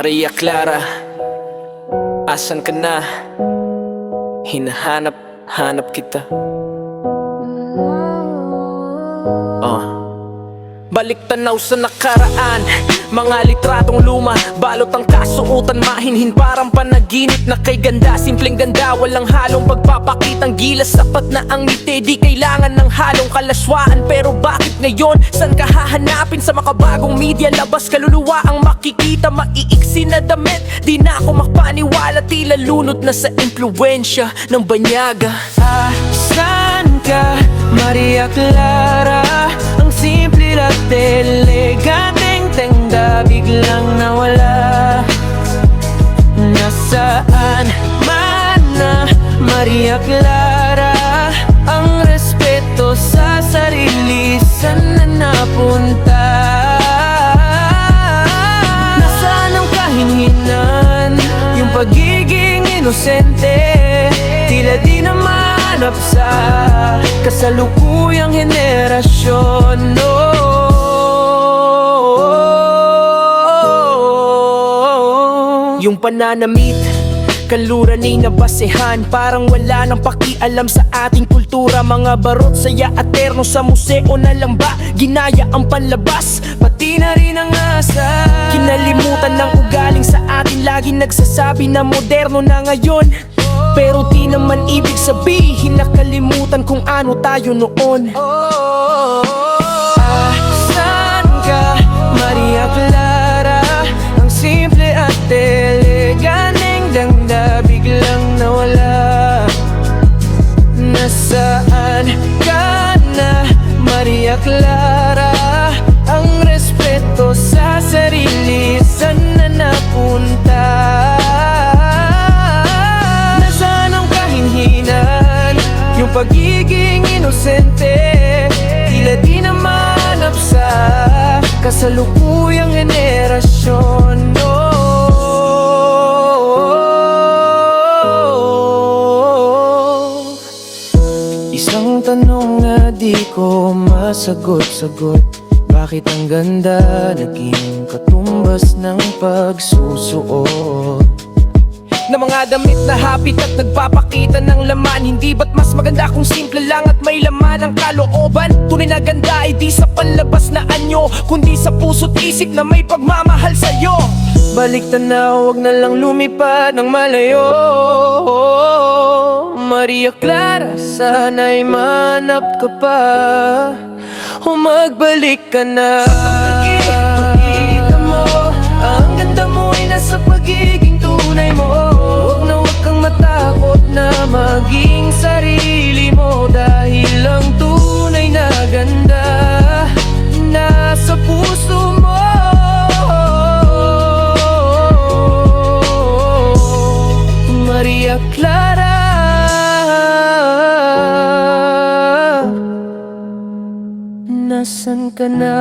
Maria Clara, asan ka na? Hinahanap kita. Balik tanaw sa nakaraan, mga litratong luma, balot ang kasuotan, mahinhin parang panaginip na kay ganda. Simpleng ganda, walang halong pagpapakitang gilas. Sapat na ang ngiti, di kailangan ng halong kalaswaan. Pero bakit ngayon? San ka hahanapin sa makabagong media? Labas kaluluwa ang makikita, maiiksi na damit. Di na ako makapaniwala, tila lunod na sa impluensya ng banyaga. Saan ka, Maria Clara? Ang simple at eleganteng tengda biglang nawala. Nasaan man na, Maria Clara? Ang respeto sa sarili, saan na napunta? Nasaan ang kahinhinan, yung pagiging inosente? Tila di na mahanap sa kasalukuyang henerasyon. Yung pananamit, kaluranay na basehan, parang wala nang pakialam sa ating kultura. Mga barot, saya at terno sa museo na lang ba ginaya ang panlabas? Pati na rin ang asa, kinalimutan ng ugaling sa atin. Laging nagsasabi na moderno na ngayon, pero di naman ibig sabihin nakalimutan kung ano tayo noon. Saan ka, Maria Clara? Ang simple at eleganteng dangda biglang nawala. Nasaan ka na, Maria Clara? Ang respeto sa sarili, saan na napunta? Yung pagiging inosente, tila di na mahanap sa kasalukuyang henerasyon. Isang tanong na di ko masagot-sagot, bakit ang ganda naging katumbas ng pagsusuot na mga damit na hapit at nagpapakita ng laman? Hindi ba't mas maganda kung simple lang at may laman ang kalooban? Tunay na ganda ay di sa panlabas na anyo, kundi sa puso't isip na may pagmamahal sa'yo. Balik tanaw, wag na lang lumipad ng malayo. Maria Clara, sana'y manap ka pa o magbalik ka na. Pagkita mo, ang ganda mo ay nasa pagiging tunay mo. Huwag kang matakot na maging sarili mo, dahil ang tunay na ganda nasa puso mo. Maria Clara, nasan ka na?